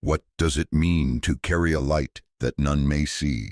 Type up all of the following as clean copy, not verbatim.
What does it mean to carry a light that none may see,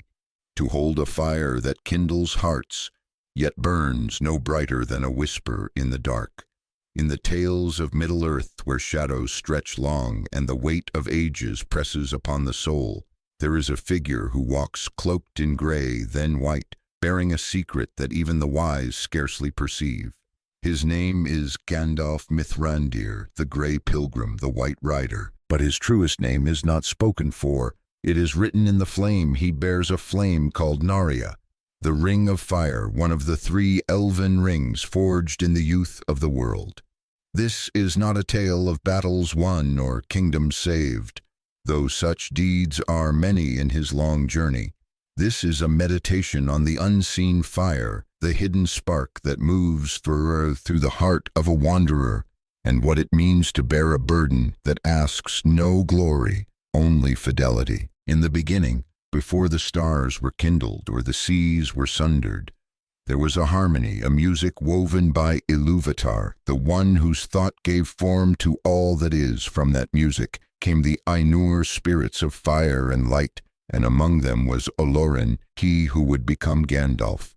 to hold a fire that kindles hearts, yet burns no brighter than a whisper in the dark? In the tales of Middle-earth, where shadows stretch long and the weight of ages presses upon the soul, there is a figure who walks cloaked in gray, then white, bearing a secret that even the wise scarcely perceive. His name is Gandalf Mithrandir, the Grey Pilgrim, the White Rider. But his truest name is not spoken for. It is written in the flame. He bears a flame called Narya, the Ring of Fire, one of the 3 elven rings forged in the youth of the world. This is not a tale of battles won or kingdoms saved, though such deeds are many in his long journey. This is a meditation on the unseen fire, the hidden spark that moves through the heart of a wanderer, and what it means to bear a burden that asks no glory, only fidelity. In the beginning, before the stars were kindled or the seas were sundered, there was a harmony, a music woven by Ilúvatar, the one whose thought gave form to all that is. From that music came the Ainur spirits of fire and light, and among them was Olorin, he who would become Gandalf.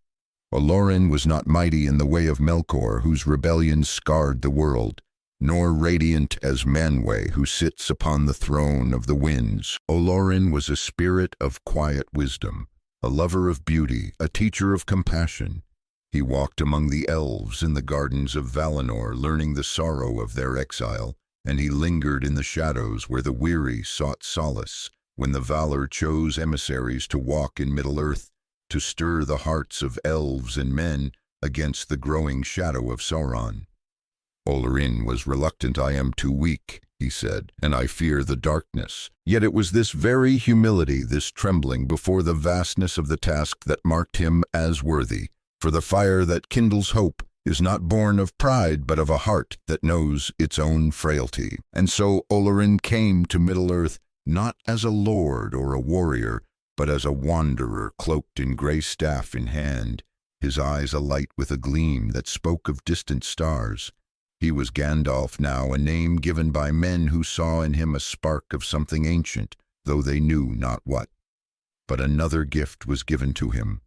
Olorin was not mighty in the way of Melkor, whose rebellion scarred the world, nor radiant as Manwë, who sits upon the throne of the winds. Olorin was a spirit of quiet wisdom, a lover of beauty, a teacher of compassion. He walked among the elves in the gardens of Valinor, learning the sorrow of their exile, and he lingered in the shadows where the weary sought solace, when the Valar chose emissaries to walk in Middle-earth, to stir the hearts of elves and men against the growing shadow of Sauron. Olorin was reluctant. "I am too weak," he said, "and I fear the darkness." Yet it was this very humility, this trembling before the vastness of the task, that marked him as worthy. For the fire that kindles hope is not born of pride, but of a heart that knows its own frailty. And so Olorin came to Middle-earth, not as a lord or a warrior, but as a wanderer cloaked in grey staff in hand, his eyes alight with a gleam that spoke of distant stars. He was Gandalf now, a name given by men who saw in him a spark of something ancient, though they knew not what. But another gift was given to him,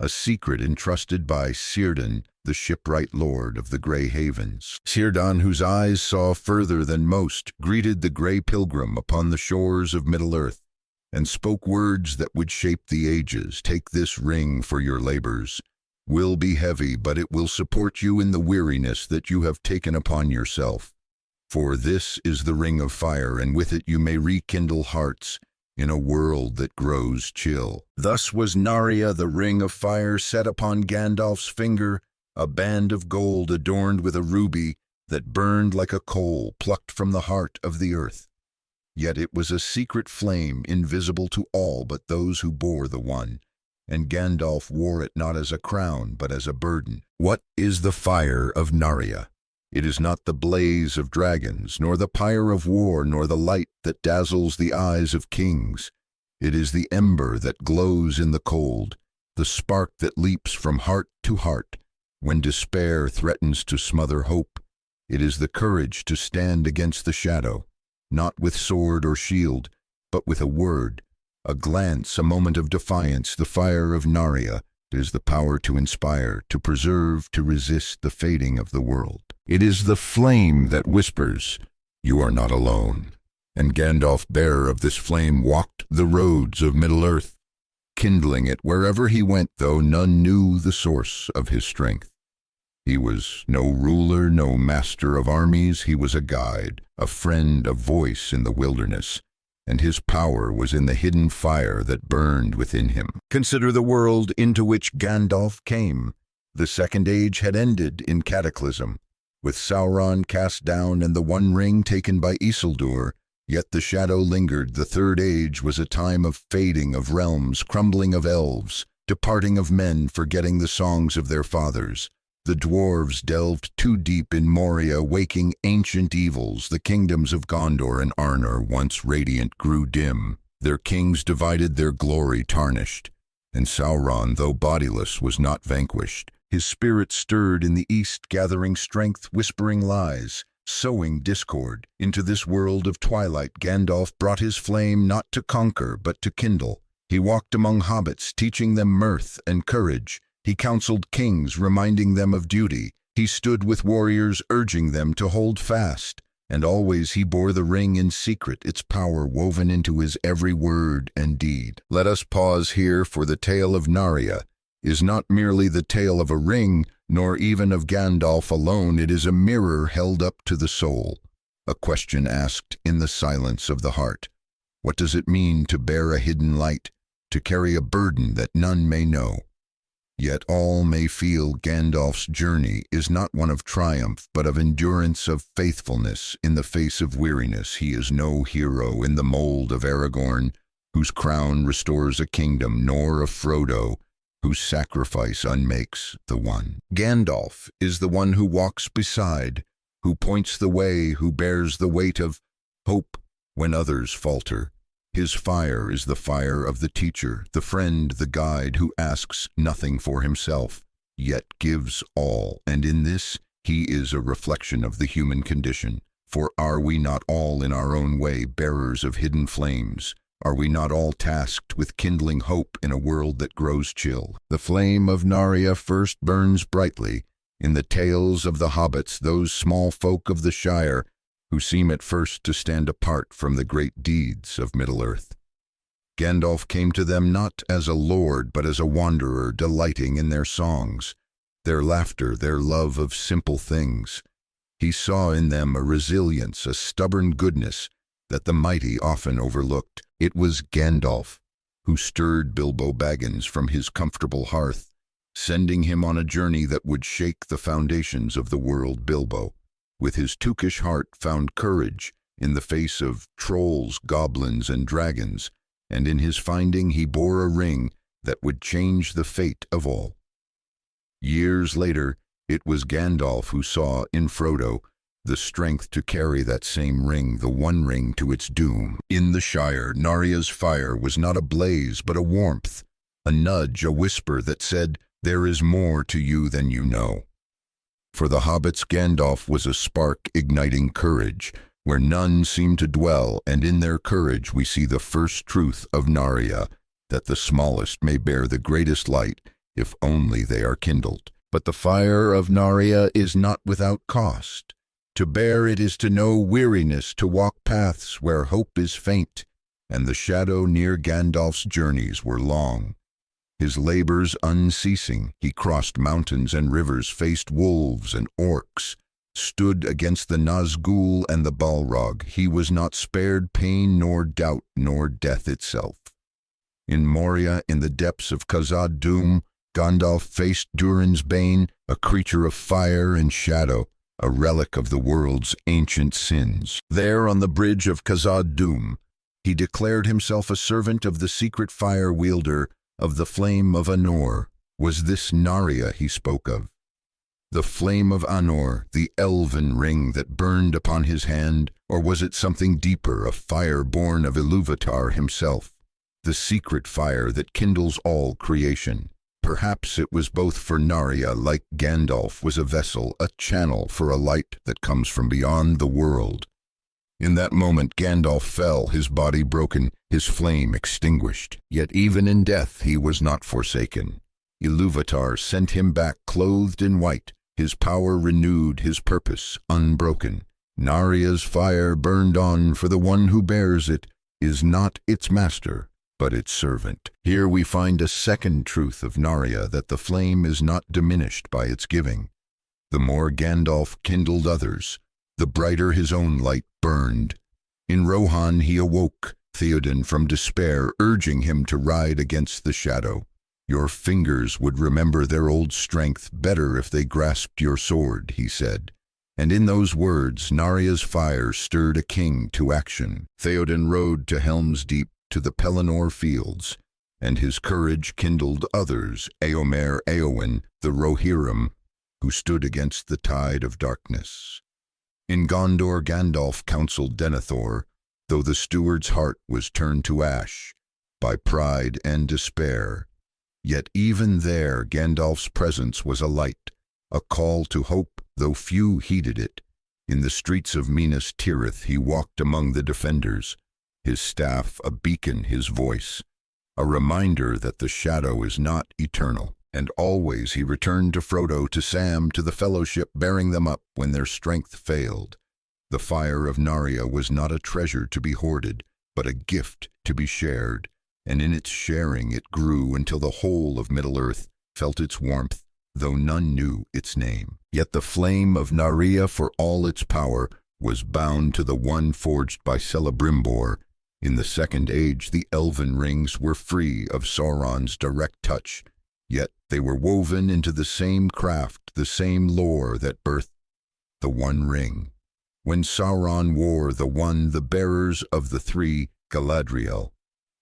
a secret entrusted by Círdan, the shipwright lord of the Grey Havens. Círdan, whose eyes saw further than most, greeted the Grey Pilgrim upon the shores of Middle-earth, and spoke words that would shape the ages. "Take this ring for your labors. Will be heavy, but it will support you in the weariness that you have taken upon yourself. For this is the Ring of Fire, and with it you may rekindle hearts in a world that grows chill." Thus was Narya, the Ring of Fire, set upon Gandalf's finger, a band of gold adorned with a ruby that burned like a coal plucked from the heart of the earth. Yet it was a secret flame, invisible to all but those who bore the one, and Gandalf wore it not as a crown, but as a burden. What is the fire of Narya? It is not the blaze of dragons, nor the pyre of war, nor the light that dazzles the eyes of kings. It is the ember that glows in the cold, the spark that leaps from heart to heart when despair threatens to smother hope. It is the courage to stand against the shadow, not with sword or shield, but with a word, a glance, a moment of defiance. The fire of Narya is the power to inspire, to preserve, to resist the fading of the world. It is the flame that whispers, "You are not alone." And Gandalf, bearer of this flame, walked the roads of Middle-earth, kindling it wherever he went, though none knew the source of his strength. He was no ruler, no master of armies. He was a guide, a friend, a voice in the wilderness, and his power was in the hidden fire that burned within him. Consider the world into which Gandalf came. The Second Age had ended in cataclysm, with Sauron cast down and the One Ring taken by Isildur. Yet the shadow lingered. The Third Age was a time of fading of realms, crumbling of elves, departing of men, forgetting the songs of their fathers. The dwarves delved too deep in Moria, waking ancient evils. The kingdoms of Gondor and Arnor, once radiant, grew dim. Their kings divided, their glory tarnished. And Sauron, though bodiless, was not vanquished. His spirit stirred in the east, gathering strength, whispering lies. sowing discord. Into this world of twilight, Gandalf brought his flame not to conquer, but to kindle. He walked among hobbits, teaching them mirth and courage. He counseled kings, reminding them of duty. He stood with warriors, urging them to hold fast. And always he bore the ring in secret, its power woven into his every word and deed. Let us pause here, for the tale of Narya is not merely the tale of a ring, nor even of Gandalf alone. It is a mirror held up to the soul, a question asked in the silence of the heart. What does it mean to bear a hidden light, to carry a burden that none may know? Yet all may feel Gandalf's journey is not one of triumph, but of endurance, of faithfulness in the face of weariness. He is no hero in the mold of Aragorn, whose crown restores a kingdom, nor of Frodo, whose sacrifice unmakes the one. Gandalf is the one who walks beside, who points the way, who bears the weight of hope when others falter. His fire is the fire of the teacher, the friend, the guide who asks nothing for himself, yet gives all. And in this, he is a reflection of the human condition. For are we not all in our own way bearers of hidden flames? Are we not all tasked with kindling hope in a world that grows chill? The flame of Narya first burns brightly in the tales of the hobbits, those small folk of the Shire who seem at first to stand apart from the great deeds of Middle-earth. Gandalf came to them not as a lord, but as a wanderer, delighting in their songs, their laughter, their love of simple things. He saw in them a resilience, a stubborn goodness that the mighty often overlooked. It was Gandalf who stirred Bilbo Baggins from his comfortable hearth, sending him on a journey that would shake the foundations of the world. Bilbo, with his tookish heart, found courage in the face of trolls, goblins, and dragons, and in his finding he bore a ring that would change the fate of all. Years later, it was Gandalf who saw in Frodo the strength to carry that same ring, the one ring to its doom. In the Shire, Narya's fire was not a blaze, but a warmth, a nudge, a whisper that said, "There is more to you than you know." For the hobbits, Gandalf was a spark igniting courage, where none seemed to dwell, and in their courage we see the first truth of Narya, that the smallest may bear the greatest light, if only they are kindled. But the fire of Narya is not without cost. To bear it is to know weariness, to walk paths where hope is faint, and the shadow near Gandalf's journeys were long. His labors unceasing, he crossed mountains and rivers, faced wolves and orcs, stood against the Nazgul and the Balrog. He was not spared pain nor doubt nor death itself. In Moria, in the depths of Khazad-dûm, Gandalf faced Durin's bane, a creature of fire and shadow, a relic of the world's ancient sins. There on the bridge of Khazad-dûm, he declared himself a servant of the secret fire wielder of the flame of Anor. Was this Narya he spoke of? The flame of Anor, the elven ring that burned upon his hand, or was it something deeper, a fire born of Ilúvatar himself, the secret fire that kindles all creation? Perhaps it was both, for Narya, like Gandalf, was a vessel, a channel for a light that comes from beyond the world. In that moment Gandalf fell, his body broken, his flame extinguished. Yet even in death he was not forsaken. Ilúvatar sent him back clothed in white, his power renewed, his purpose unbroken. Narya's fire burned on, for the one who bears it is not its master, but its servant. Here we find a second truth of Narya, that the flame is not diminished by its giving. The more Gandalf kindled others, the brighter his own light burned. In Rohan he awoke Theoden from despair, urging him to ride against the shadow. Your fingers would remember their old strength better if they grasped your sword, he said. And in those words Narya's fire stirred a king to action. Theoden rode to Helm's Deep, to the Pelennor fields, and his courage kindled others, Éomer Éowyn, the Rohirrim, who stood against the tide of darkness. In Gondor Gandalf counseled Denethor, though the steward's heart was turned to ash by pride and despair. Yet even there Gandalf's presence was a light, a call to hope, though few heeded it. In the streets of Minas Tirith he walked among the defenders, his staff a beacon, his voice a reminder that the shadow is not eternal. And always he returned to Frodo, to Sam, to the Fellowship, bearing them up when their strength failed. The fire of Narya was not a treasure to be hoarded, but a gift to be shared, and in its sharing it grew until the whole of Middle-earth felt its warmth, though none knew its name. Yet the flame of Narya, for all its power, was bound to the one forged by Celebrimbor. In the Second Age the elven rings were free of Sauron's direct touch, yet they were woven into the same craft, the same lore that birthed the One Ring. When Sauron wore the one, the bearers of the three, Galadriel,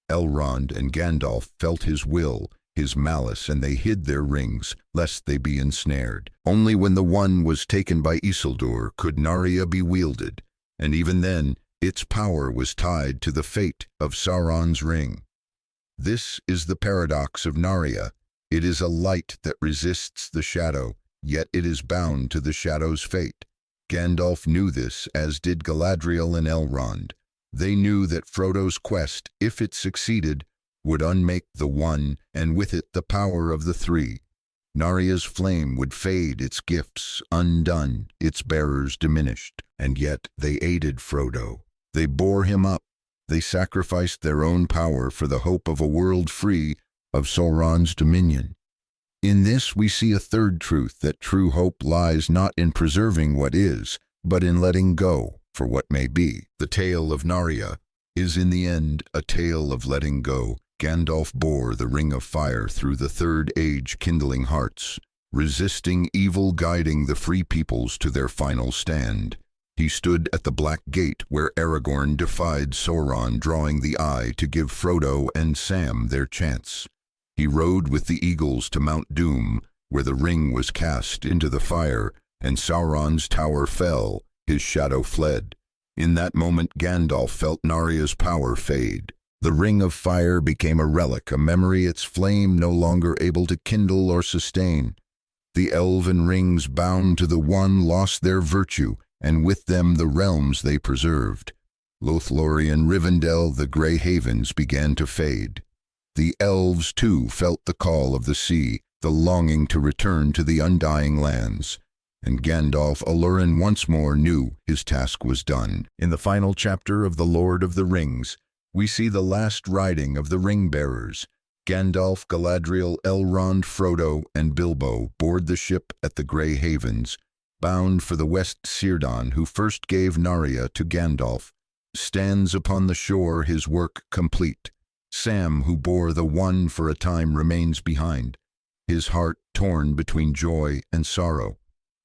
Elrond, and Gandalf, felt his will, his malice, and they hid their rings, lest they be ensnared. Only when the one was taken by Isildur could Narya be wielded, and even then its power was tied to the fate of Sauron's ring. This is the paradox of Narya. It is a light that resists the shadow, yet it is bound to the shadow's fate. Gandalf knew this, as did Galadriel and Elrond. They knew that Frodo's quest, if it succeeded, would unmake the one, and with it the power of the three. Narya's flame would fade, its gifts undone, its bearers diminished, and yet they aided Frodo. They bore him up. They sacrificed their own power for the hope of a world free of Sauron's dominion. In this we see a third truth, that true hope lies not in preserving what is, but in letting go for what may be. The tale of Narya is in the end a tale of letting go. Gandalf bore the Ring of Fire through the Third Age, kindling hearts, resisting evil, guiding the free peoples to their final stand. He stood at the Black Gate where Aragorn defied Sauron, drawing the Eye to give Frodo and Sam their chance. He rode with the eagles to Mount Doom, where the ring was cast into the fire, and Sauron's tower fell, his shadow fled. In that moment Gandalf felt Narya's power fade. The Ring of Fire became a relic, a memory, its flame no longer able to kindle or sustain. The elven rings bound to the one lost their virtue, and with them the realms they preserved. Lothlorien, Rivendell, the Grey Havens began to fade. The elves, too, felt the call of the sea, the longing to return to the undying lands. And Gandalf, Alurin, once more knew his task was done. In the final chapter of The Lord of the Rings, we see the last riding of the ring-bearers. Gandalf, Galadriel, Elrond, Frodo, and Bilbo board the ship at the Grey Havens, bound for the West. Círdan, who first gave Narya to Gandalf, stands upon the shore, his work complete. Sam, who bore the one for a time, remains behind, his heart torn between joy and sorrow.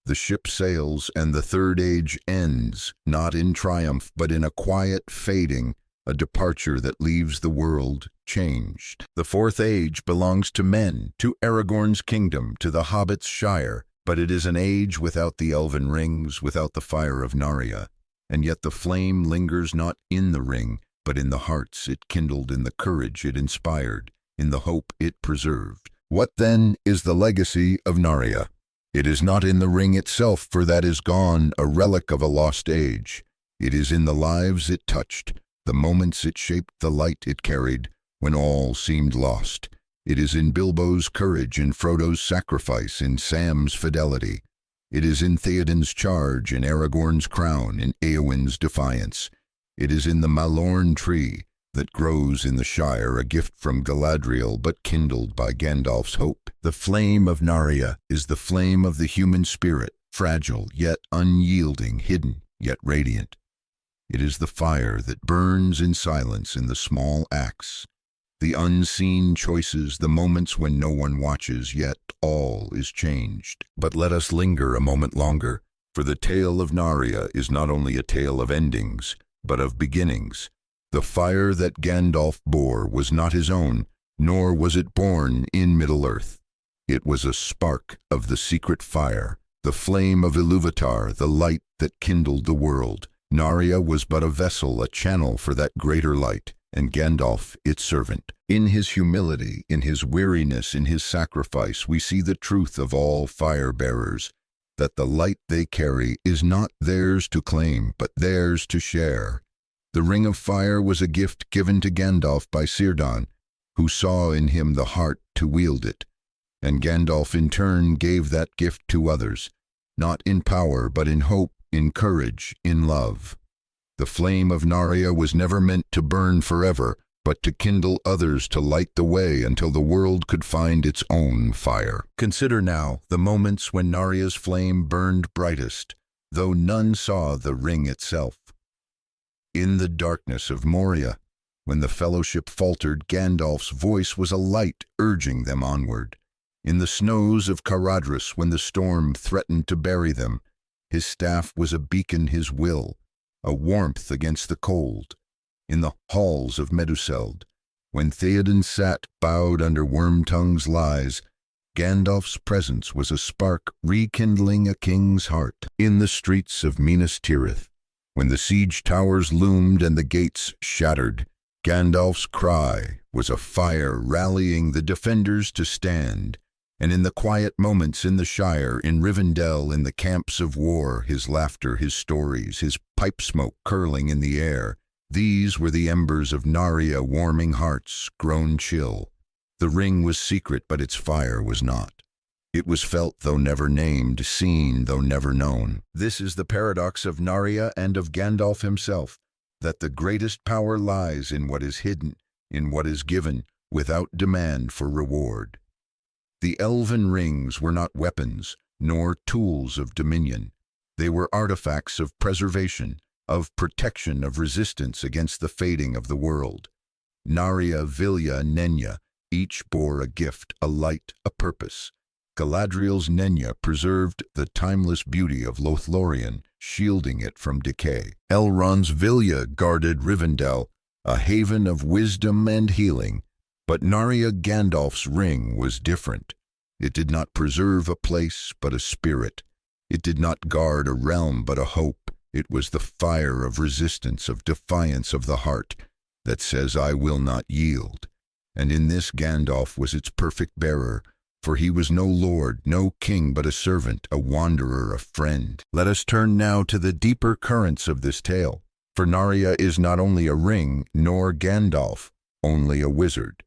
The ship sails, and the Third Age ends, not in triumph, but in a quiet fading, a departure that leaves the world changed. The Fourth Age belongs to men, to Aragorn's kingdom, to the Hobbit's shire, but it is an age without the elven rings, without the fire of Narya. And yet the flame lingers not in the ring, but in the hearts it kindled, in the courage it inspired, in the hope it preserved. What then is the legacy of Narya? It is not in the ring itself, for that is gone, a relic of a lost age. It is in the lives it touched, the moments it shaped, the light it carried, when all seemed lost. It is in Bilbo's courage, in Frodo's sacrifice, in Sam's fidelity. It is in Theoden's charge, in Aragorn's crown, in Éowyn's defiance. It is in the Malorn tree that grows in the Shire, a gift from Galadriel, but kindled by Gandalf's hope. The flame of Narya is the flame of the human spirit, fragile yet unyielding, hidden yet radiant. It is the fire that burns in silence, in the small acts, the unseen choices, the moments when no one watches, yet all is changed. But let us linger a moment longer, for the tale of Narya is not only a tale of endings, but of beginnings. The fire that Gandalf bore was not his own, nor was it born in Middle-earth. It was a spark of the secret fire, the flame of Ilúvatar, the light that kindled the world. Narya was but a vessel, a channel for that greater light, and Gandalf its servant. In his humility, in his weariness, in his sacrifice, we see the truth of all fire-bearers. that the light they carry is not theirs to claim, but theirs to share. The ring of fire was a gift given to Gandalf by Círdan, who saw in him the heart to wield it, and Gandalf in turn gave that gift to others, not in power, but in hope, in courage, in love. The flame of Narya was never meant to burn forever, but to kindle others to light the way until the world could find its own fire. Consider now the moments when Narya's flame burned brightest, though none saw the ring itself. In the darkness of Moria, when the Fellowship faltered, Gandalf's voice was a light urging them onward. In the snows of Caradhras, when the storm threatened to bury them, his staff was a beacon, his will, a warmth against the cold. In the halls of Meduseld, when Theoden sat bowed under Wormtongue's lies, Gandalf's presence was a spark rekindling a king's heart. In the streets of Minas Tirith, when the siege towers loomed and the gates shattered, Gandalf's cry was a fire rallying the defenders to stand. And in the quiet moments in the Shire, in Rivendell, in the camps of war, his laughter, his stories, his pipe smoke curling in the air, these were the embers of Narya warming hearts grown chill. The ring was secret, but its fire was not. It was felt though never named, seen though never known. This is the paradox of Narya and of Gandalf himself, that the greatest power lies in what is hidden, in what is given, without demand for reward. The elven rings were not weapons, nor tools of dominion. They were artifacts of preservation, of protection, of resistance against the fading of the world. Narya, Vilya, Nenya, each bore a gift, a light, a purpose. Galadriel's Nenya preserved the timeless beauty of Lothlorien, shielding it from decay. Elrond's Vilya guarded Rivendell, a haven of wisdom and healing. But Narya Gandalf's ring was different. It did not preserve a place, but a spirit. It did not guard a realm, but a hope. It was the fire of resistance, of defiance of the heart, that says, I will not yield. And in this Gandalf was its perfect bearer, for he was no lord, no king, but a servant, a wanderer, a friend. Let us turn now to the deeper currents of this tale, for Narya is not only a ring, nor Gandalf, only a wizard.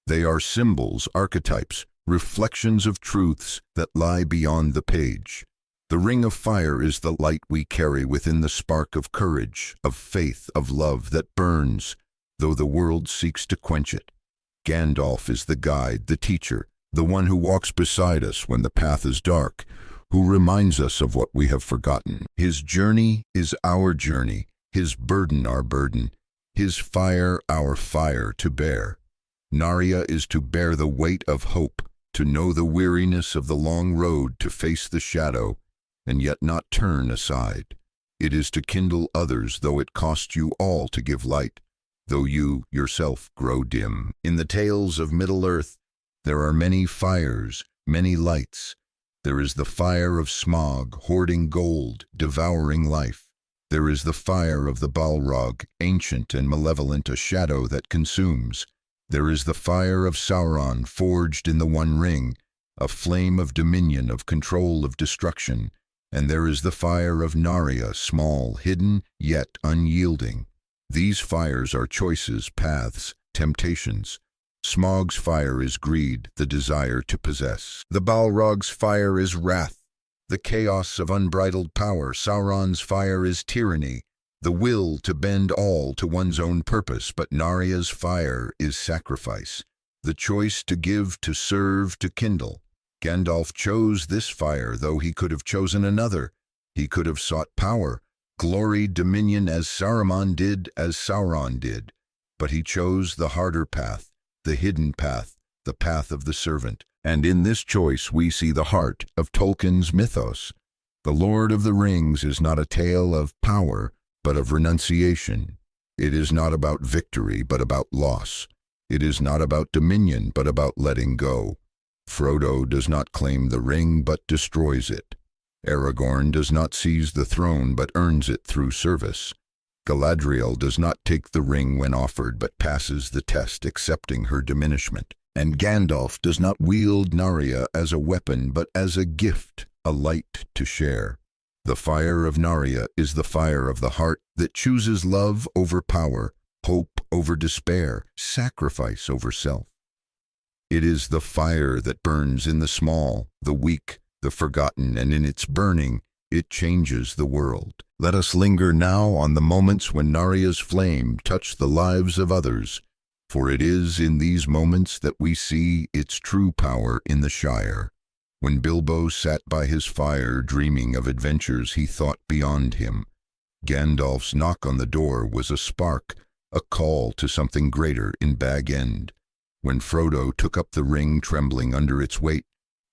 They are symbols, archetypes, reflections of truths that lie beyond the page. The ring of fire is the light we carry within the spark of courage, of faith, of love that burns, though the world seeks to quench it. Gandalf is the guide, the teacher, the one who walks beside us when the path is dark, who reminds us of what we have forgotten. His journey is our journey, his burden our burden, his fire our fire to bear. Narya is to bear the weight of hope, to know the weariness of the long road, to face the shadow, and yet not turn aside. It is to kindle others, though it cost you all to give light, though you yourself grow dim. In the tales of Middle-earth, there are many fires, many lights. There is the fire of Smaug, hoarding gold, devouring life. There is the fire of the Balrog, ancient and malevolent, a shadow that consumes. There is the fire of Sauron, forged in the One Ring, a flame of dominion, of control, of destruction. And there is the fire of Narya, small, hidden, yet unyielding. These fires are choices, paths, temptations. Smaug's fire is greed, the desire to possess. The Balrog's fire is wrath, the chaos of unbridled power. Sauron's fire is tyranny, the will to bend all to one's own purpose. But Narya's fire is sacrifice, the choice to give, to serve, to kindle. Gandalf chose this fire, though he could have chosen another. He could have sought power, glory, dominion, as Sauron did. But he chose the harder path, the hidden path, the path of the servant. And in this choice we see the heart of Tolkien's mythos. The Lord of the Rings is not a tale of power, but of renunciation. It is not about victory, but about loss. It is not about dominion, but about letting go. Frodo does not claim the ring, but destroys it. Aragorn does not seize the throne, but earns it through service. Galadriel does not take the ring when offered, but passes the test, accepting her diminishment. And Gandalf does not wield Narya as a weapon, but as a gift, a light to share. The fire of Narya is the fire of the heart that chooses love over power, hope over despair, sacrifice over self. It is the fire that burns in the small, the weak, the forgotten, and in its burning, it changes the world. Let us linger now on the moments when Narya's flame touched the lives of others, for it is in these moments that we see its true power in the Shire. When Bilbo sat by his fire dreaming of adventures he thought beyond him, Gandalf's knock on the door was a spark, a call to something greater in Bag End. When Frodo took up the ring trembling under its weight,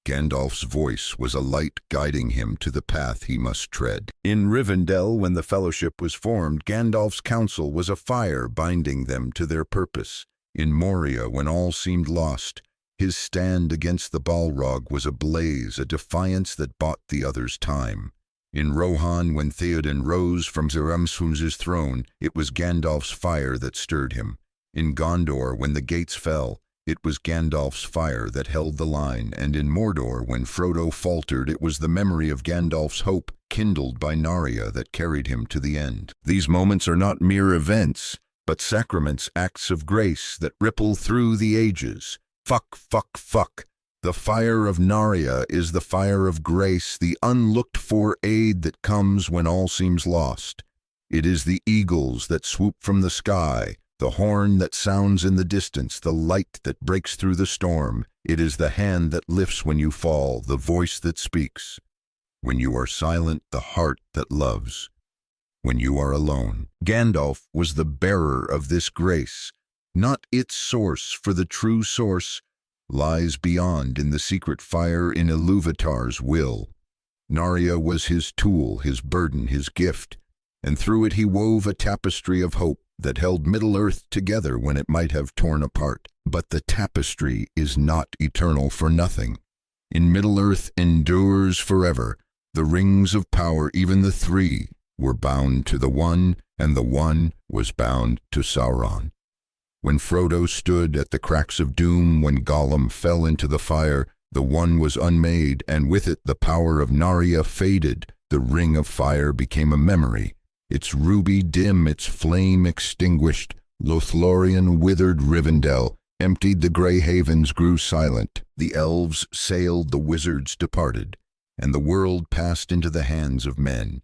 Gandalf's voice was a light guiding him to the path he must tread. In Rivendell, when the Fellowship was formed, Gandalf's counsel was a fire binding them to their purpose. In Moria, when all seemed lost, his stand against the Balrog was a blaze, a defiance that bought the others time. In Rohan, when Theoden rose from Zeramsun's throne, it was Gandalf's fire that stirred him. In Gondor, when the gates fell, it was Gandalf's fire that held the line, and in Mordor, when Frodo faltered, it was the memory of Gandalf's hope, kindled by Narya, that carried him to the end. These moments are not mere events, but sacraments, acts of grace that ripple through the ages. Fuck. The fire of Narya is the fire of grace, the unlooked-for aid that comes when all seems lost. It is the eagles that swoop from the sky, the horn that sounds in the distance, the light that breaks through the storm. It is the hand that lifts when you fall, the voice that speaks. When you are silent, the heart that loves. When you are alone. Gandalf was the bearer of this grace, not its source, for the true source lies beyond in the secret fire in Ilúvatar's will. Narya was his tool, his burden, his gift, and through it he wove a tapestry of hope that held Middle-earth together when it might have torn apart. But the tapestry is not eternal for nothing. In Middle-earth endures forever. The rings of power, even the three, were bound to the one, and the one was bound to Sauron. When Frodo stood at the cracks of doom, when Gollum fell into the fire, the one was unmade, and with it the power of Narya faded. The ring of fire became a memory, its ruby dim, its flame extinguished. Lothlorien withered, Rivendell emptied, the grey havens grew silent. The elves sailed, the wizards departed, and the world passed into the hands of men.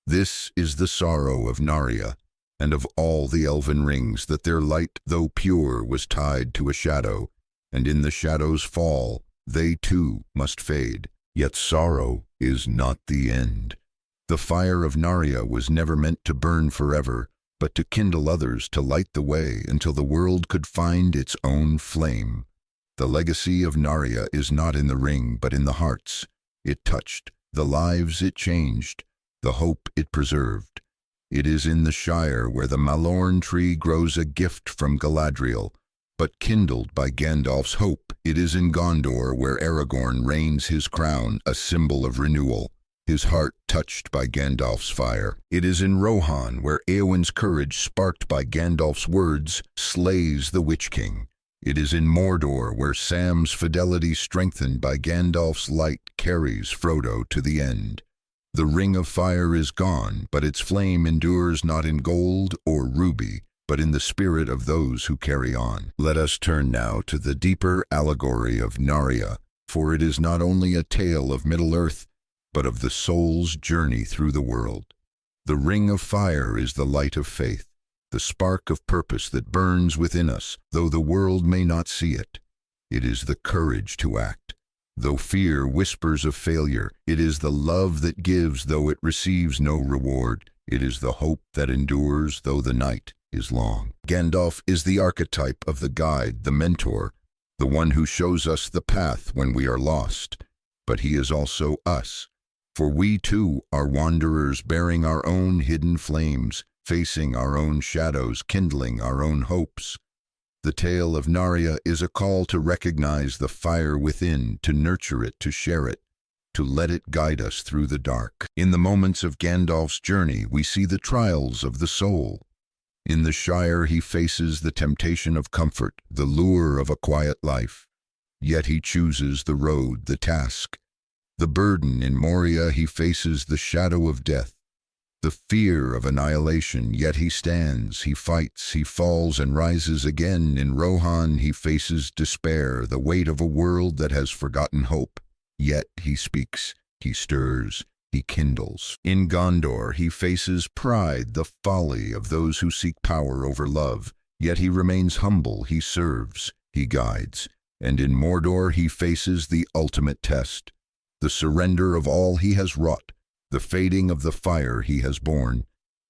This is the sorrow of Narya, and of all the elven rings, that their light, though pure, was tied to a shadow, and in the shadow's fall they too must fade. Yet sorrow is not the end. The fire of Narya was never meant to burn forever, but to kindle others, to light the way until the world could find its own flame. The legacy of Narya is not in the ring, but in the hearts it touched, the lives it changed, the hope it preserved. It is in the Shire where the Malorn tree grows, a gift from Galadriel, but kindled by Gandalf's hope. It is in Gondor where Aragorn reigns, his crown a symbol of renewal, his heart touched by Gandalf's fire. It is in Rohan where Éowyn's courage, sparked by Gandalf's words, slays the Witch King. It is in Mordor where Sam's fidelity, strengthened by Gandalf's light, carries Frodo to the end. The ring of fire is gone, but its flame endures not in gold or ruby, but in the spirit of those who carry on. Let us turn now to the deeper allegory of Narya, for it is not only a tale of Middle-earth, but of the soul's journey through the world. The ring of fire is the light of faith, the spark of purpose that burns within us, though the world may not see it. It is the courage to act, though fear whispers of failure. It is the love that gives, though it receives no reward. It is the hope that endures, though the night is long. Gandalf is the archetype of the guide, the mentor, the one who shows us the path when we are lost. But he is also us, for we too are wanderers, bearing our own hidden flames, facing our own shadows, kindling our own hopes. The tale of Narya is a call to recognize the fire within, to nurture it, to share it, to let it guide us through the dark. In the moments of Gandalf's journey, we see the trials of the soul. In the Shire, he faces the temptation of comfort, the lure of a quiet life. Yet he chooses the road, the task, The burden in Moria he faces the shadow of death, the fear of annihilation, yet he stands, he fights, he falls and rises again. In Rohan he faces despair, the weight of a world that has forgotten hope, yet he speaks, he stirs, he kindles. In Gondor he faces pride, the folly of those who seek power over love, yet he remains humble, he serves, he guides. And in Mordor he faces the ultimate test, the surrender of all he has wrought, the fading of the fire he has borne.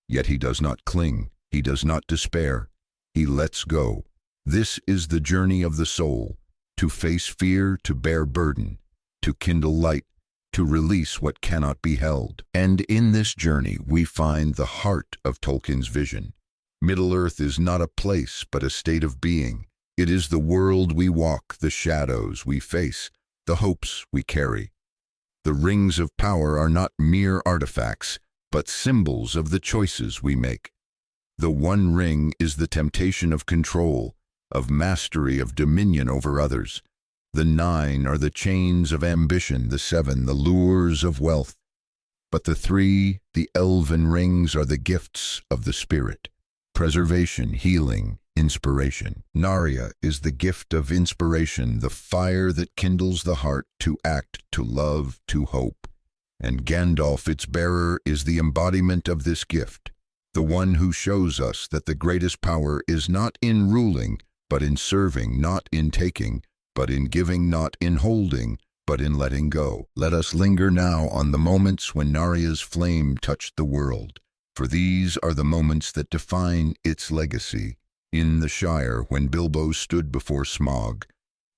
Yet he does not cling, he does not despair, he lets go. This is the journey of the soul, to face fear, to bear burden, to kindle light, to release what cannot be held. And in this journey we find the heart of Tolkien's vision. Middle-earth is not a place, but a state of being. It is the world we walk, the shadows we face, the hopes we carry. The rings of power are not mere artifacts, but symbols of the choices we make. The one ring is the temptation of control, of mastery, of dominion over others. The 9 are the chains of ambition, the 7 the lures of wealth. But the 3, the elven rings, are the gifts of the spirit, preservation, healing, inspiration. Narya is the gift of inspiration, the fire that kindles the heart to act, to love, to hope. And Gandalf, its bearer, is the embodiment of this gift, the one who shows us that the greatest power is not in ruling, but in serving, not in taking, but in giving, not in holding, but in letting go. Let us linger now on the moments when Narya's flame touched the world, for these are the moments that define its legacy. In the Shire, when Bilbo stood before Smaug,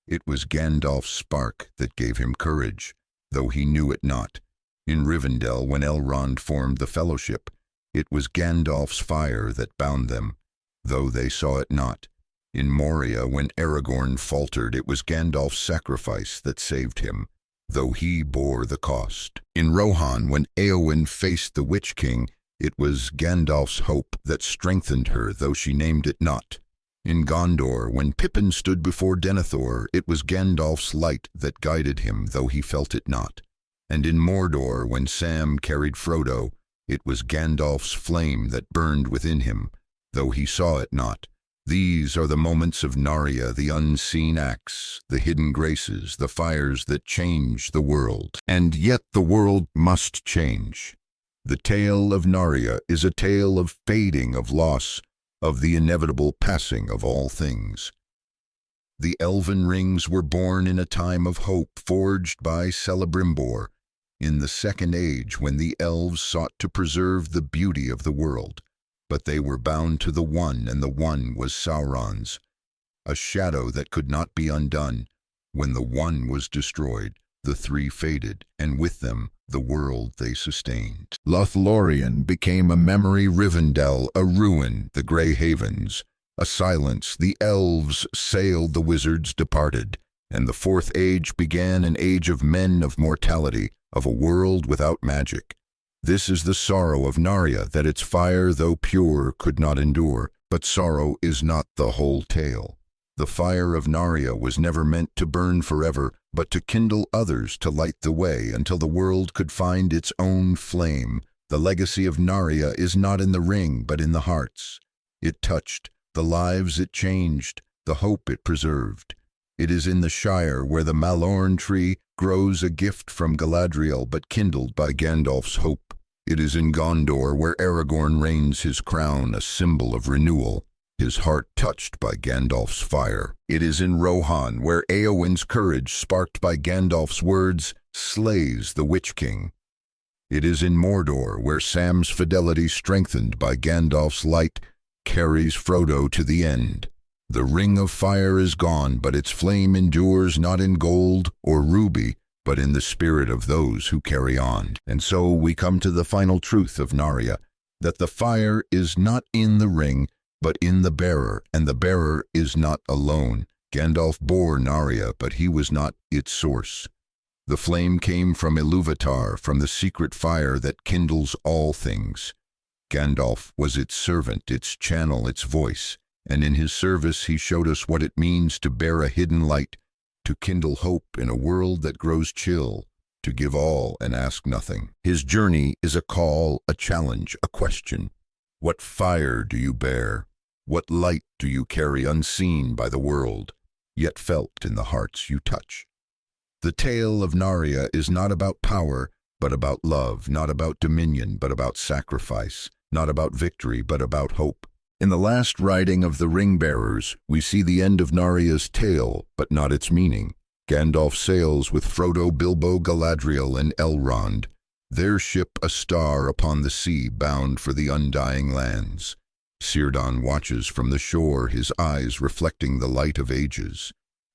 it was Gandalf's spark that gave him courage, though he knew it not. In Rivendell, when Elrond formed the Fellowship, it was Gandalf's fire that bound them, though they saw it not. In Moria, when Aragorn faltered, it was Gandalf's sacrifice that saved him, though he bore the cost. In Rohan, when Éowyn faced the Witch King, it was Gandalf's hope that strengthened her, though she named it not. In Gondor, when Pippin stood before Denethor, it was Gandalf's light that guided him, though he felt it not. And in Mordor, when Sam carried Frodo, it was Gandalf's flame that burned within him, though he saw it not. These are the moments of Narya, the unseen acts, the hidden graces, the fires that change the world. And yet the world must change. The tale of Narya is a tale of fading, of loss, of the inevitable passing of all things. The elven rings were born in a time of hope, forged by Celebrimbor, in the Second Age, when the elves sought to preserve the beauty of the world. But they were bound to the One, and the One was Sauron's, a shadow that could not be undone. When the One was destroyed, the 3 faded, and with them the world they sustained. Lothlorien became a memory, Rivendell a ruin, the Grey Havens a silence. The elves sailed, the wizards departed, and the Fourth Age began, an age of men, of mortality, of a world without magic. This is the sorrow of Narya, that its fire, though pure, could not endure. But sorrow is not the whole tale. The fire of Narya was never meant to burn forever, but to kindle others, to light the way, until the world could find its own flame. The legacy of Narya is not in the ring, but in the hearts it touched, the lives it changed, the hope it preserved. It is in the Shire, where the Malorn tree grows, a gift from Galadriel, but kindled by Gandalf's hope. It is in Gondor, where Aragorn reigns, his crown a symbol of renewal, his heart touched by Gandalf's fire. It is in Rohan, where Éowyn's courage, sparked by Gandalf's words, slays the Witch King. It is in Mordor, where Sam's fidelity, strengthened by Gandalf's light, carries Frodo to the end. The ring of fire is gone, but its flame endures, not in gold or ruby, but in the spirit of those who carry on. And so we come to the final truth of Narya, that the fire is not in the ring, but in the bearer, and the bearer is not alone. Gandalf bore Narya, but he was not its source. The flame came from Ilúvatar, from the secret fire that kindles all things. Gandalf was its servant, its channel, its voice, and in his service he showed us what it means to bear a hidden light, to kindle hope in a world that grows chill. to give all and ask nothing. His journey is a call, a challenge, a question. What fire do you bear? What light do you carry unseen by the world, yet felt in the hearts you touch? The tale of Narya is not about power, but about love, not about dominion, but about sacrifice, not about victory, but about hope. In the last riding of the ring-bearers, we see the end of Narya's tale, but not its meaning. Gandalf sails with Frodo, Bilbo, Galadriel, and Elrond, their ship a star upon the sea bound for the undying lands. Círdan watches from the shore, his eyes reflecting the light of ages.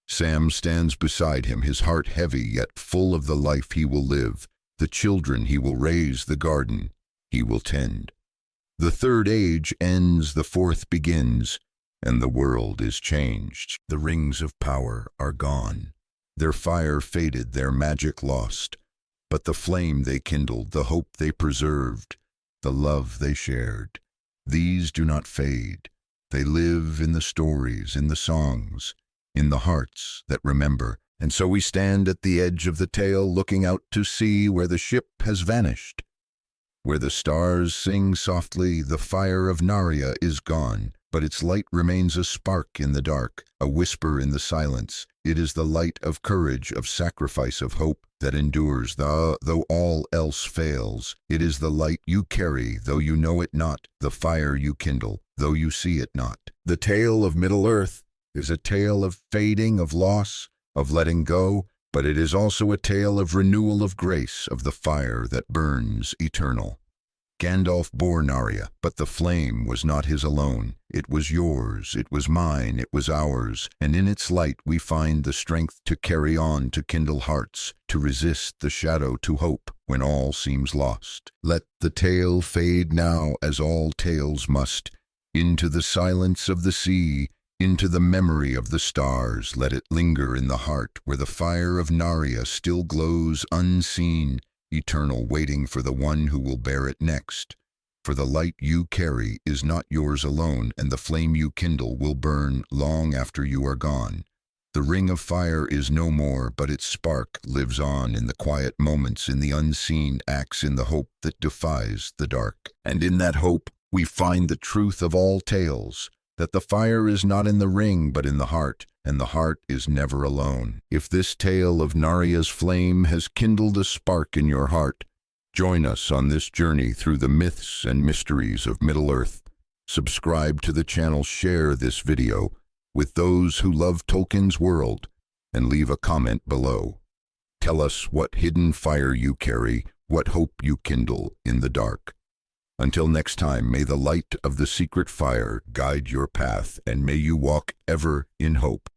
Sam stands beside him, his heart heavy yet full of the life he will live, the children he will raise, the garden he will tend. The third age ends, the fourth begins, and the world is changed. The rings of power are gone. Their fire faded, their magic lost. But the flame they kindled, the hope they preserved, the love they shared, these do not fade. They live in the stories, in the songs, in the hearts that remember. And so we stand at the edge of the tale, looking out to sea where the ship has vanished. Where the stars sing softly, the fire of Narya is gone, but its light remains a spark in the dark, a whisper in the silence. It is the light of courage, of sacrifice, of hope that endures, though all else fails. It is the light you carry, though you know it not, the fire you kindle, though you see it not. The tale of Middle-earth is a tale of fading, of loss, of letting go, but it is also a tale of renewal of grace, of the fire that burns eternal. Gandalf bore Narya, but the flame was not his alone. It was yours, it was mine, it was ours, and in its light we find the strength to carry on, to kindle hearts, to resist the shadow, to hope when all seems lost. Let the tale fade now, as all tales must, into the silence of the sea, into the memory of the stars. Let it linger in the heart where the fire of Narya still glows unseen, eternal, waiting for the one who will bear it next. For the light you carry is not yours alone, and the flame you kindle will burn long after you are gone. The ring of fire is no more, but its spark lives on in the quiet moments, in the unseen acts, in the hope that defies the dark. And in that hope we find the truth of all tales, that the fire is not in the ring but in the heart, and the heart is never alone. If this tale of Narya's flame has kindled a spark in your heart, join us on this journey through the myths and mysteries of Middle-earth. Subscribe to the channel, share this video with those who love Tolkien's world, and leave a comment below. Tell us what hidden fire you carry, what hope you kindle in the dark. Until next time, may the light of the secret fire guide your path, and may you walk ever in hope.